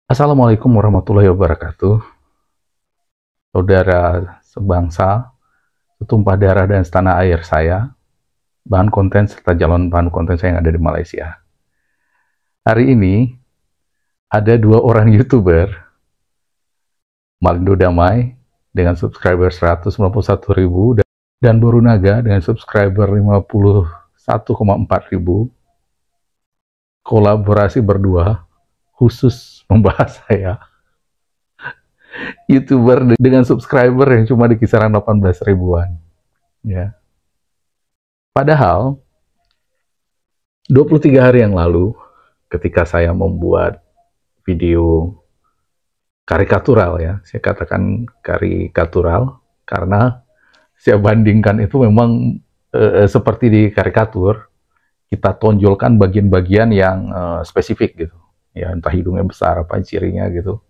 Assalamualaikum warahmatullahi wabarakatuh. Saudara sebangsa, setumpah darah dan setanah air saya, bahan konten serta calon bahan konten saya yang ada di Malaysia. Hari ini ada dua orang YouTuber, Malindo Damai dengan subscriber 191.000 dan Boru Naga dengan subscriber 51,4 ribu, kolaborasi berdua khusus membahas saya, YouTuber dengan subscriber yang cuma di kisaran 18 ribuan. Ya. Padahal 23 hari yang lalu ketika saya membuat video karikatural, ya, saya katakan karikatural karena saya bandingkan itu memang seperti di karikatur, kita tonjolkan bagian-bagian yang spesifik gitu, ya, entah hidungnya besar apa cirinya gitu.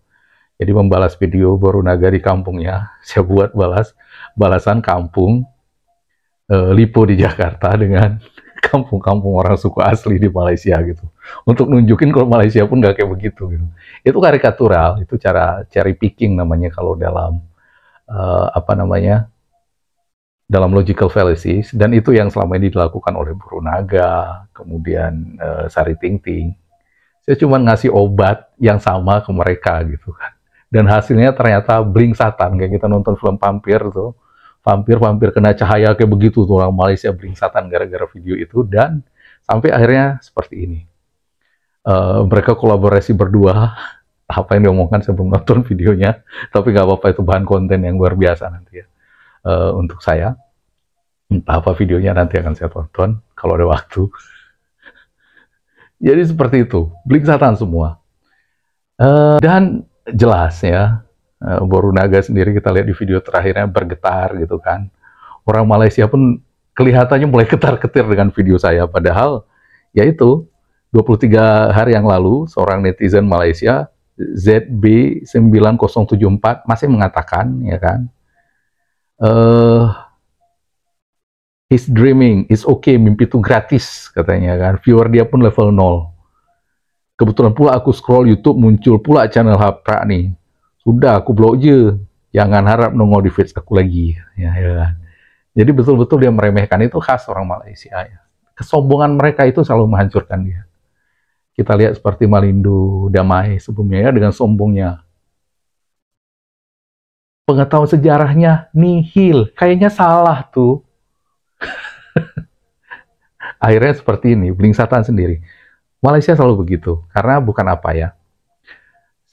Jadi membalas video Boru Naga di kampungnya, saya buat balasan kampung Lipo di Jakarta dengan kampung-kampung orang suku asli di Malaysia gitu. Untuk nunjukin kalau Malaysia pun nggak kayak begitu gitu. Itu karikatural, itu cara cherry picking namanya kalau dalam dalam logical fallacies, dan itu yang selama ini dilakukan oleh Boru Naga, kemudian Sari Tingting. Saya cuma ngasih obat yang sama ke mereka gitu kan. Dan hasilnya ternyata blingsatan, kayak kita nonton film vampir tuh. Vampir kena cahaya kayak begitu tuh, orang Malaysia blingsatan gara-gara video itu, dan sampai akhirnya seperti ini. Mereka kolaborasi berdua, apa yang diomongkan saya belum nonton videonya, tapi nggak apa-apa, itu bahan konten yang luar biasa nanti ya. Untuk saya, entah apa videonya nanti akan saya tonton kalau ada waktu. Jadi seperti itu, blingsatan semua. Dan jelas ya, Boru Naga sendiri kita lihat di video terakhirnya bergetar gitu kan. Orang Malaysia pun kelihatannya mulai ketar-ketir dengan video saya, padahal yaitu 23 hari yang lalu seorang netizen Malaysia ZB9074 masih mengatakan, ya kan, he's dreaming, it's okay, mimpi itu gratis katanya kan. Viewer dia pun level 0. Kebetulan pula aku scroll YouTube, muncul pula channel Haprak nih. Sudah, aku blok je. Jangan harap nongol di feeds aku lagi. Ya kan? Jadi betul-betul dia meremehkan, itu khas orang Malaysia. Ya. Kesombongan mereka itu selalu menghancurkan dia. Kita lihat seperti Malindo Damai sebelumnya ya, dengan sombongnya. Pengetahuan sejarahnya nihil. Kayaknya salah tuh. Akhirnya seperti ini, blingsatan sendiri. Malaysia selalu begitu, karena bukan apa ya.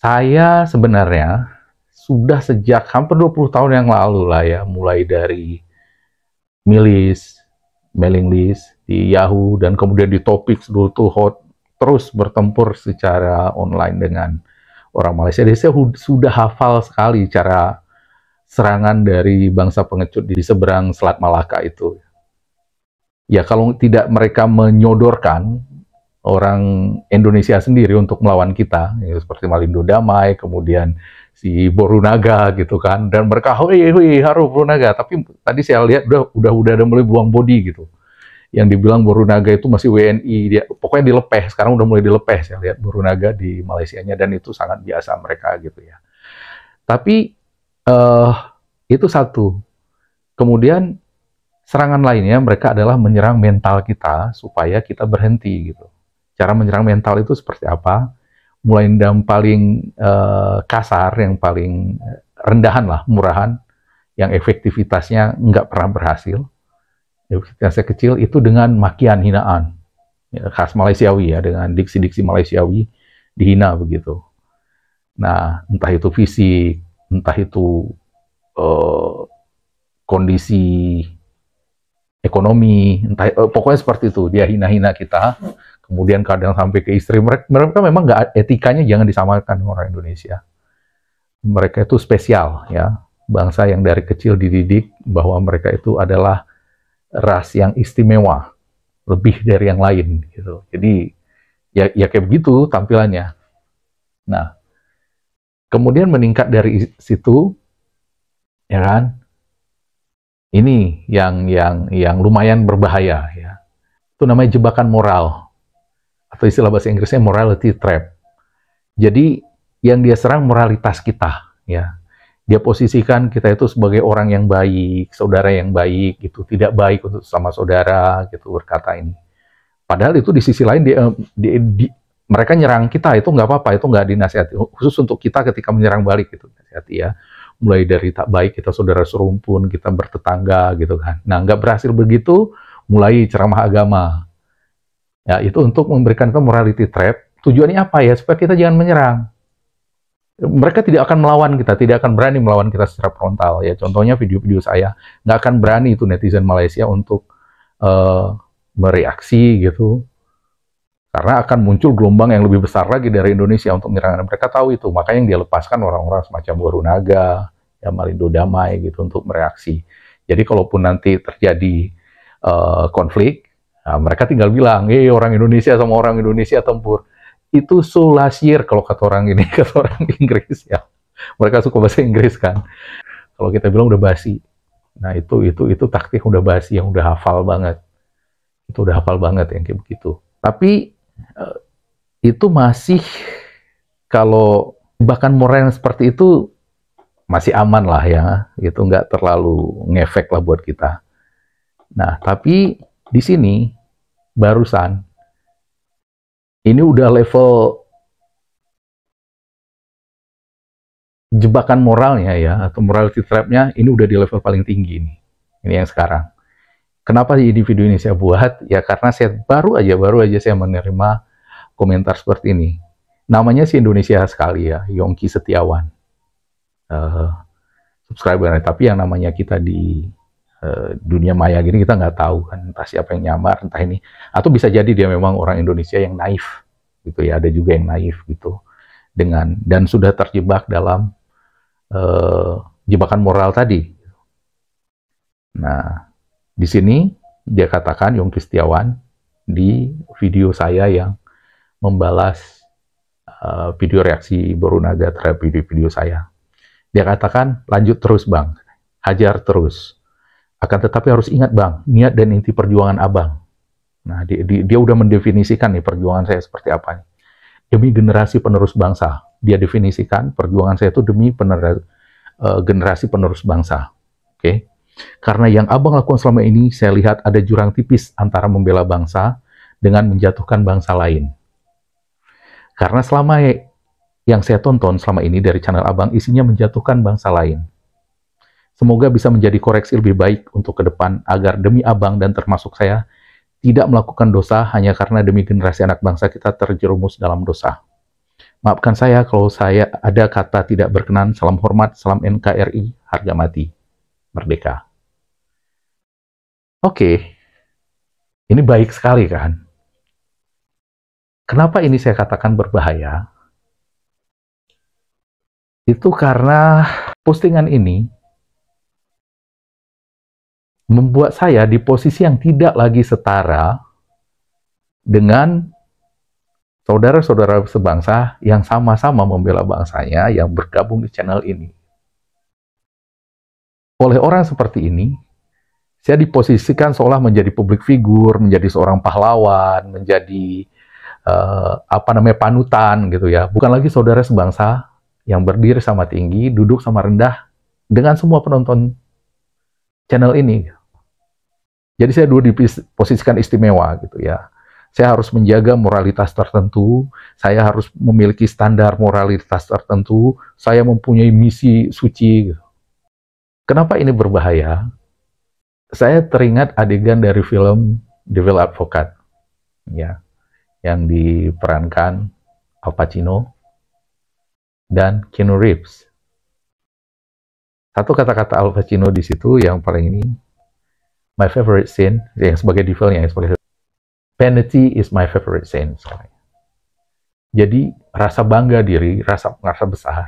Saya sebenarnya sudah sejak hampir 20 tahun yang lalu lah ya, mulai dari milis, mailing list di Yahoo, dan kemudian di Topik dulu tuh hot, terus bertempur secara online dengan orang Malaysia. Jadi saya sudah hafal sekali cara serangan dari bangsa pengecut di seberang Selat Malaka itu. Ya kalau tidak mereka menyodorkan orang Indonesia sendiri untuk melawan kita, ya, seperti Malindo Damai, kemudian si Boru Naga gitu kan, dan mereka haru Boru Naga, tapi tadi saya lihat udah ada mulai buang body gitu. Yang dibilang Boru Naga itu masih WNI, dia pokoknya dilepeh, sekarang udah mulai dilepeh, saya lihat Boru Naga di Malaysianya, dan itu sangat biasa mereka gitu ya. Tapi itu satu. Kemudian serangan lainnya mereka adalah menyerang mental kita supaya kita berhenti gitu. Cara menyerang mental itu seperti apa? Mulai dari paling kasar, yang paling rendahan lah, murahan, yang efektivitasnya nggak pernah berhasil. Efektivitasnya kecil itu dengan makian, hinaan. Ya, khas Malaysiawi ya, dengan diksi-diksi Malaysiawi, dihina begitu. Nah, entah itu fisik, entah itu kondisi ekonomi, entah pokoknya seperti itu, dia hina-hina kita. Kemudian kadang sampai ke istri. Mereka memang nggak, etikanya jangan disamakan dengan orang Indonesia. Mereka itu spesial ya, bangsa yang dari kecil dididik bahwa mereka itu adalah ras yang istimewa, lebih dari yang lain gitu. Jadi ya kayak begitu tampilannya. Nah, kemudian meningkat dari situ, ya kan? Ini yang lumayan berbahaya ya. Itu namanya jebakan moral, atau istilah bahasa Inggrisnya morality trap. Jadi yang dia serang moralitas kita, ya. Dia posisikan kita itu sebagai orang yang baik, saudara yang baik, gitu. Tidak baik untuk sama saudara, gitu, berkata ini. Padahal itu di sisi lain mereka nyerang kita, itu nggak apa-apa, itu nggak dinasihati. Khusus untuk kita ketika menyerang balik, gitu, nasihati ya. Mulai dari tak baik, kita saudara serumpun, kita bertetangga, gitu kan. Nah, nggak berhasil begitu, mulai ceramah agama. Ya, itu untuk memberikan kita morality trap. Tujuannya apa ya? Supaya kita jangan menyerang. Mereka tidak akan melawan kita, tidak akan berani melawan kita secara frontal. Ya, contohnya video-video saya, nggak akan berani itu netizen Malaysia untuk bereaksi gitu, karena akan muncul gelombang yang lebih besar lagi dari Indonesia untuk menyerang. Mereka tahu itu, makanya yang dia lepaskan orang-orang semacam Warunaga, ya Malindo Damai gitu untuk mereaksi. Jadi kalaupun nanti terjadi konflik, nah, mereka tinggal bilang, orang Indonesia sama orang Indonesia tempur. Itu so last year kalau kata orang ini, kata orang Inggris ya. Mereka suka bahasa Inggris kan. Kalau kita bilang udah basi. Nah, itu taktik udah basi yang udah hafal banget. Itu udah hafal banget yang kayak begitu. Tapi itu masih, kalau bahkan moral seperti itu masih aman lah ya. Itu nggak terlalu ngefek lah buat kita. Nah, tapi di sini barusan ini udah level jebakan moralnya ya, atau morality trap-nya ini udah di level paling tinggi nih. Ini yang sekarang. Kenapa di video ini saya buat? Ya karena saya baru aja saya menerima komentar seperti ini. Namanya si Indonesia sekali ya, Yongki Setiawan. Subscriber, tapi yang namanya kita di dunia maya gini kita nggak tahu kan, entah siapa yang nyamar, entah ini, atau bisa jadi dia memang orang Indonesia yang naif gitu ya, ada juga yang naif gitu dan sudah terjebak dalam jebakan moral tadi. Nah, di sini dia katakan, Yongki Setiawan, di video saya yang membalas video reaksi Warunaga terhadap video saya, dia katakan, lanjut terus bang, hajar terus. Akan tetapi harus ingat bang, niat dan inti perjuangan abang. Nah, dia udah mendefinisikan nih perjuangan saya seperti apa nih. Demi generasi penerus bangsa. Dia definisikan perjuangan saya itu demi generasi penerus bangsa. Oke? Karena yang abang lakukan selama ini, saya lihat ada jurang tipis antara membela bangsa dengan menjatuhkan bangsa lain. Karena selama yang saya tonton selama ini dari channel abang, isinya menjatuhkan bangsa lain. Semoga bisa menjadi koreksi lebih baik untuk ke depan, agar demi abang dan termasuk saya, tidak melakukan dosa hanya karena demi generasi anak bangsa kita terjerumus dalam dosa. Maafkan saya kalau saya ada kata tidak berkenan. Salam hormat, salam NKRI, harga mati, merdeka. Oke, ini baik sekali kan? Kenapa ini saya katakan berbahaya? Itu karena postingan ini membuat saya di posisi yang tidak lagi setara dengan saudara-saudara sebangsa yang sama-sama membela bangsanya yang bergabung di channel ini. Oleh orang seperti ini, saya diposisikan seolah menjadi publik figur, menjadi seorang pahlawan, menjadi panutan gitu ya. Bukan lagi saudara sebangsa yang berdiri sama tinggi, duduk sama rendah dengan semua penonton channel ini. Jadi saya dulu diposisikan istimewa gitu ya. Saya harus menjaga moralitas tertentu, saya harus memiliki standar moralitas tertentu, saya mempunyai misi suci. Kenapa ini berbahaya? Saya teringat adegan dari film Devil Advocate, ya, yang diperankan Al Pacino dan Keanu Reeves. Satu kata-kata Al Pacino di situ yang paling ini, my favorite scene, yang sebagai devilnya, yang sebagai vanity is my favorite scene. Jadi rasa bangga diri, rasa besar,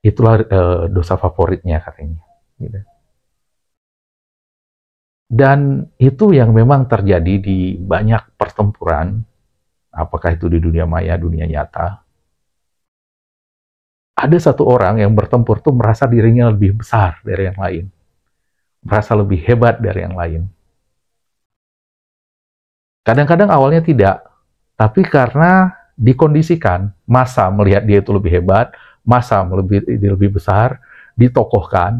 itulah dosa favoritnya katanya. Gitu. Dan itu yang memang terjadi di banyak pertempuran, apakah itu di dunia maya, dunia nyata. Ada satu orang yang bertempur tuh merasa dirinya lebih besar dari yang lain, merasa lebih hebat dari yang lain. Kadang-kadang awalnya tidak, tapi karena dikondisikan, massa melihat dia itu lebih hebat, massa lebih besar, ditokohkan,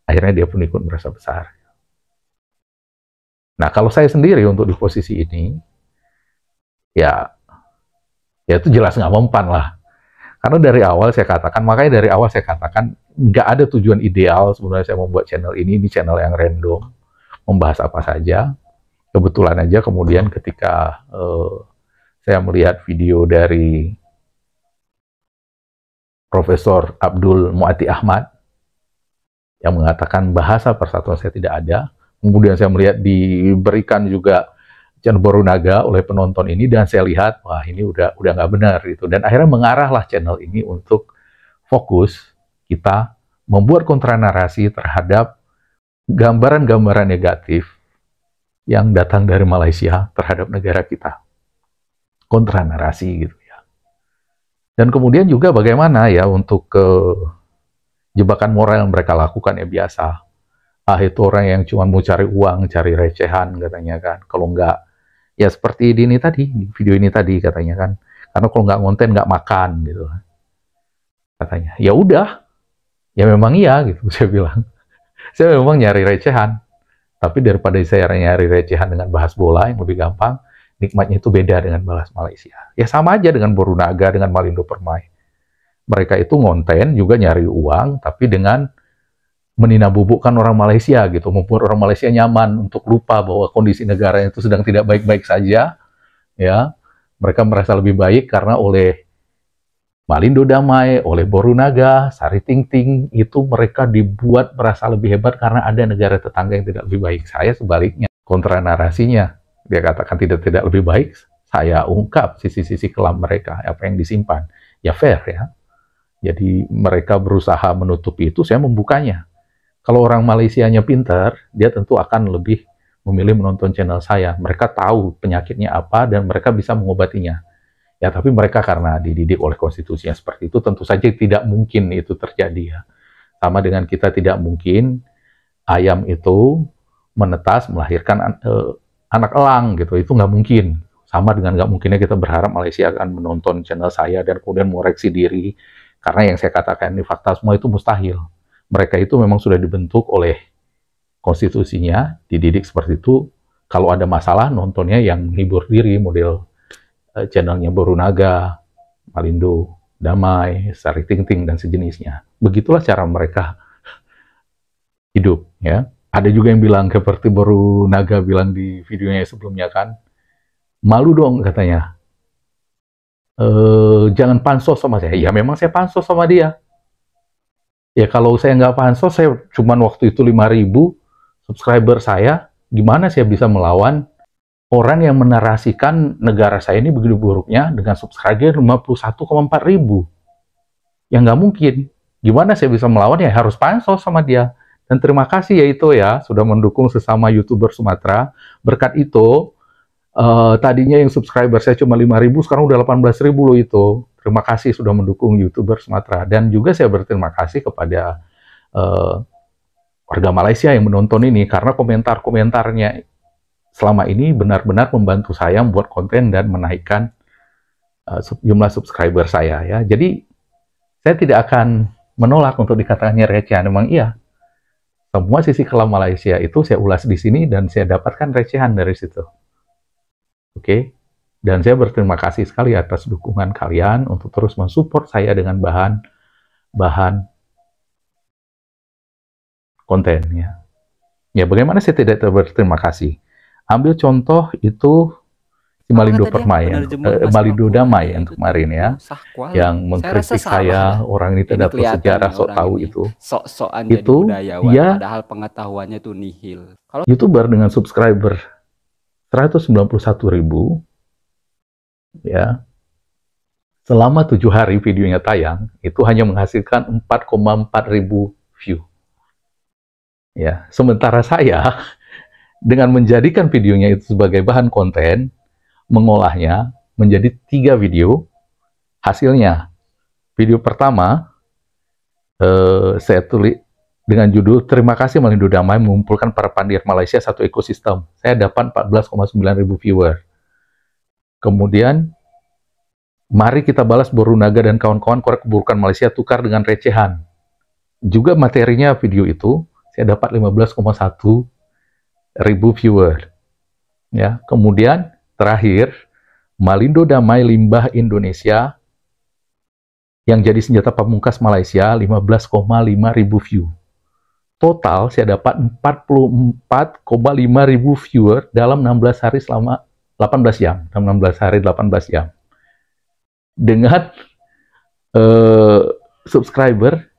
akhirnya dia pun ikut merasa besar. Nah, kalau saya sendiri untuk di posisi ini, ya itu jelas nggak mempan lah. Karena dari awal saya katakan, makanya dari awal saya katakan, nggak ada tujuan ideal sebenarnya saya membuat channel ini channel yang random, membahas apa saja. Kebetulan aja kemudian ketika saya melihat video dari Profesor Abdul Muati Ahmad yang mengatakan bahasa persatuan saya tidak ada, kemudian saya melihat diberikan juga channel Borunaga oleh penonton ini, dan saya lihat, wah ini udah nggak benar gitu. Dan akhirnya mengarahlah channel ini untuk fokus kita membuat kontra narasi terhadap gambaran-gambaran negatif yang datang dari Malaysia terhadap negara kita. Kontra narasi gitu ya. Dan kemudian juga bagaimana ya untuk jebakan moral yang mereka lakukan ya biasa. Itu orang yang cuma mau cari uang, cari recehan katanya kan. Kalau nggak, ya seperti ini tadi, video ini tadi katanya kan. Karena kalau nggak ngonten nggak makan gitu. Katanya, ya udah, ya memang iya gitu saya bilang. Saya memang nyari recehan. Tapi daripada saya nyari recehan dengan bahas bola yang lebih gampang, nikmatnya itu beda dengan bahas Malaysia. Ya sama aja dengan Borunaga, dengan Malindo Permai. Mereka itu ngonten juga nyari uang, tapi dengan meninabubukkan orang Malaysia gitu, membuat orang Malaysia nyaman untuk lupa bahwa kondisi negara itu sedang tidak baik-baik saja. Ya, mereka merasa lebih baik karena oleh Malindo Damai, oleh Borunaga, Sari Tingting, itu mereka dibuat merasa lebih hebat karena ada negara tetangga yang tidak lebih baik. Saya sebaliknya, kontra narasinya. Dia katakan tidak lebih baik, saya ungkap sisi-sisi kelam mereka, apa yang disimpan. Ya fair ya. Jadi mereka berusaha menutupi itu, saya membukanya. Kalau orang Malaysianya pintar, dia tentu akan lebih memilih menonton channel saya. Mereka tahu penyakitnya apa dan mereka bisa mengobatinya. Ya, tapi mereka karena dididik oleh konstitusi yang seperti itu, tentu saja tidak mungkin itu terjadi ya. Sama dengan kita tidak mungkin ayam itu menetas, melahirkan anak elang gitu, itu nggak mungkin. Sama dengan nggak mungkinnya kita berharap Malaysia akan menonton channel saya dan kemudian mengoreksi diri, karena yang saya katakan ini fakta semua itu mustahil. Mereka itu memang sudah dibentuk oleh konstitusinya, dididik seperti itu. Kalau ada masalah, nontonnya yang hibur diri, model channelnya Borunaga, Malindo Damai, Sari Tingting, dan sejenisnya. Begitulah cara mereka hidup ya. Ada juga yang bilang, seperti Borunaga bilang di videonya sebelumnya kan, malu dong katanya, jangan pansos sama saya. Ya memang saya pansos sama dia. Ya kalau saya nggak pansos, saya cuman waktu itu 5.000 subscriber saya, gimana saya bisa melawan orang yang menarasikan negara saya ini begitu buruknya dengan subscriber 51,4 ribu. Ya nggak mungkin. Gimana saya bisa melawan? Ya harus pansos sama dia. Dan terima kasih ya itu ya, sudah mendukung sesama YouTuber Sumatera. Berkat itu, tadinya yang subscriber saya cuma 5.000, sekarang udah 18.000 loh itu. Terima kasih sudah mendukung YouTuber Sumatera. Dan juga saya berterima kasih kepada warga Malaysia yang menonton ini, karena komentar-komentarnya selama ini benar-benar membantu saya membuat konten dan menaikkan jumlah subscriber saya ya. Jadi saya tidak akan menolak untuk dikatakannya recehan. Memang iya, semua sisi kelam Malaysia itu saya ulas di sini dan saya dapatkan recehan dari situ. Oke? Dan saya berterima kasih sekali atas dukungan kalian untuk terus mensupport saya dengan bahan konten ya. Ya, bagaimana saya tidak berterima kasih? Ambil contoh itu si Malindo Permai, Malindo Damai yang kemarin ya, yang mengkritik saya, orang ini tidak tahu sejarah, sok tahu itu. Sok-sokan jadi budayawan, dia, padahal pengetahuannya itu nihil. Kalau YouTuber dengan subscriber 191.000, ya, selama 7 hari videonya tayang, itu hanya menghasilkan 4,4 ribu view. Ya, sementara saya dengan menjadikan videonya itu sebagai bahan konten, mengolahnya menjadi 3 video. Hasilnya, video pertama saya tulis dengan judul "Terima kasih Malindo Damai mengumpulkan para pandiar Malaysia satu ekosistem". Saya dapat 14,9 ribu viewer. Kemudian Mari kita balas Borunaga dan kawan-kawan korek keburukan Malaysia tukar dengan recehan. Juga materinya video itu, saya dapat 15,1 ribu viewer. Ya, kemudian terakhir, Malindo Damai Limbah Indonesia yang jadi senjata pamungkas Malaysia 15,5 ribu view. Total saya dapat 44,5 ribu viewer dalam 16 hari selama 18 jam. Dalam 16 hari 18 jam. Dengan subscriber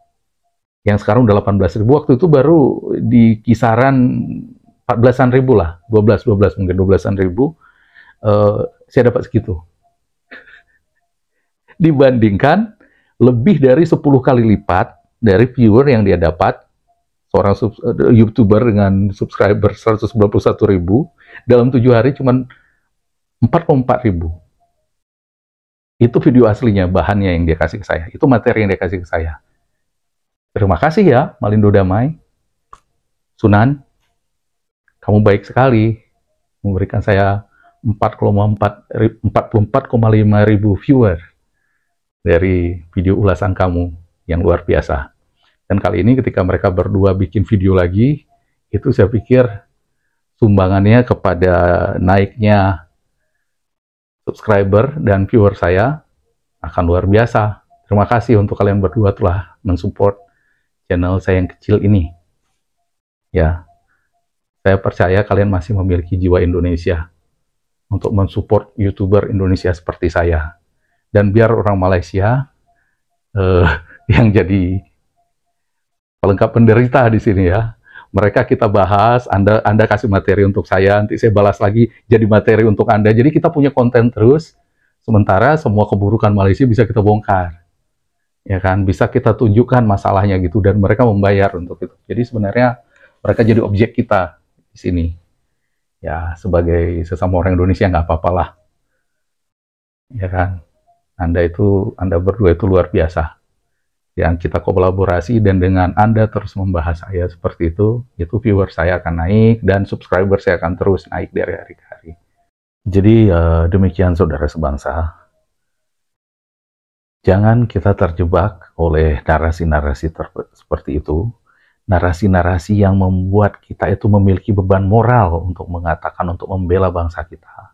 yang sekarang udah 18.000, waktu itu baru di kisaran 14-an ribu lah, 12 mungkin 12-an ribu, saya dapat segitu. Dibandingkan lebih dari 10 kali lipat dari viewer yang dia dapat, seorang YouTuber dengan subscriber 191.000, dalam 7 hari cuma 4,4 ribu. Itu video aslinya, bahannya yang dia kasih ke saya. Itu materi yang dia kasih ke saya. Terima kasih ya, Malindo Damai. Sunan, kamu baik sekali. Memberikan saya 44,5 ribu viewer dari video ulasan kamu yang luar biasa. Dan kali ini ketika mereka berdua bikin video lagi, itu saya pikir sumbangannya kepada naiknya subscriber dan viewer saya akan luar biasa. Terima kasih untuk kalian berdua telah mensupport channel saya yang kecil ini. Ya, saya percaya kalian masih memiliki jiwa Indonesia untuk mensupport YouTuber Indonesia seperti saya. Dan biar orang Malaysia yang jadi pelengkap penderita di sini ya. Mereka kita bahas, Anda kasih materi untuk saya, nanti saya balas lagi jadi materi untuk Anda. Jadi kita punya konten terus, sementara semua keburukan Malaysia bisa kita bongkar. Ya kan, bisa kita tunjukkan masalahnya gitu, dan mereka membayar untuk itu. Jadi sebenarnya mereka jadi objek kita di sini. Ya, sebagai sesama orang Indonesia nggak apa-apalah. Ya kan, Anda berdua itu luar biasa. Yang kita kolaborasi, dan dengan Anda terus membahas saya seperti itu viewer saya akan naik dan subscriber saya akan terus naik dari hari ke hari. Jadi demikian saudara sebangsa, jangan kita terjebak oleh narasi-narasi seperti itu, narasi-narasi yang membuat kita itu memiliki beban moral untuk mengatakan, untuk membela bangsa kita,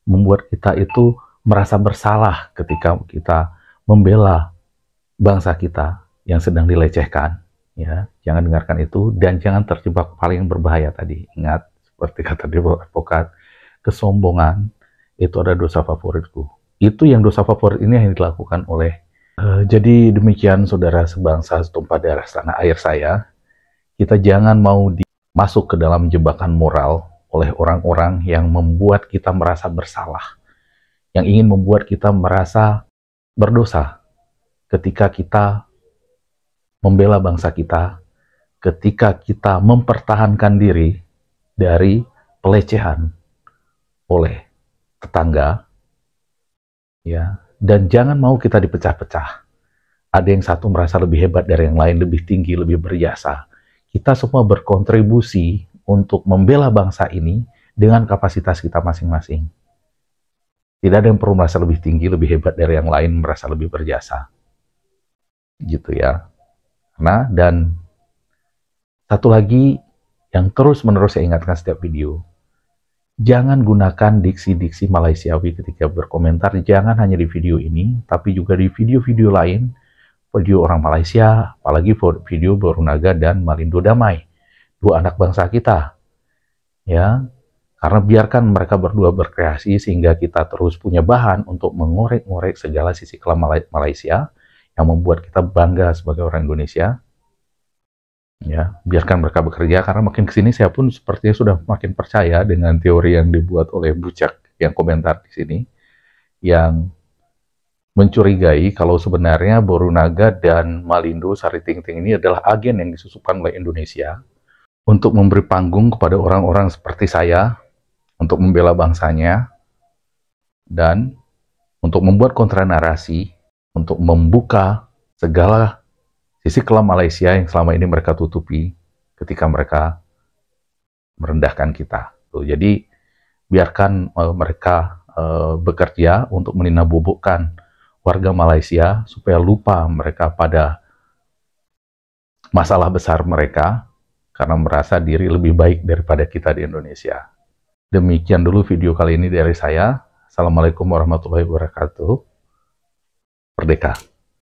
membuat kita itu merasa bersalah ketika kita membela bangsa kita yang sedang dilecehkan. Ya, jangan dengarkan itu, dan jangan terjebak paling berbahaya tadi. Ingat, seperti kata advokat, kesombongan itu ada dosa favoritku. Itu yang dosa favorit ini yang dilakukan oleh jadi demikian saudara sebangsa setumpah darah tanah air saya. Kita jangan mau masuk ke dalam jebakan moral oleh orang-orang yang membuat kita merasa bersalah, yang ingin membuat kita merasa berdosa ketika kita membela bangsa kita, ketika kita mempertahankan diri dari pelecehan oleh tetangga, ya. Dan jangan mau kita dipecah-pecah. Ada yang satu merasa lebih hebat dari yang lain, lebih tinggi, lebih berjasa. Kita semua berkontribusi untuk membela bangsa ini dengan kapasitas kita masing-masing. Tidak ada yang perlu merasa lebih tinggi, lebih hebat dari yang lain, merasa lebih berjasa. Gitu ya. Nah, dan satu lagi yang terus-menerus saya ingatkan setiap video, jangan gunakan diksi-diksi Malaysiawi ketika berkomentar, jangan hanya di video ini, tapi juga di video-video lain, video orang Malaysia, apalagi video Borunaga dan Malindo Damai, dua anak bangsa kita. Ya, karena biarkan mereka berdua berkreasi sehingga kita terus punya bahan untuk mengorek-ngorek segala sisi kelam Malaysia yang membuat kita bangga sebagai orang Indonesia. Ya, biarkan mereka bekerja, karena makin kesini saya pun sepertinya sudah makin percaya dengan teori yang dibuat oleh Bucak yang komentar di sini, yang mencurigai kalau sebenarnya Borunaga dan Malindo Sari Ting-Ting ini adalah agen yang disusupkan oleh Indonesia untuk memberi panggung kepada orang-orang seperti saya untuk membela bangsanya, dan untuk membuat kontra narasi, untuk membuka segala sisi kelam Malaysia yang selama ini mereka tutupi ketika mereka merendahkan kita. Tuh, jadi biarkan mereka bekerja untuk meninabobokan warga Malaysia supaya lupa mereka pada masalah besar mereka karena merasa diri lebih baik daripada kita di Indonesia. Demikian dulu video kali ini dari saya. Assalamualaikum warahmatullahi wabarakatuh. Merdeka!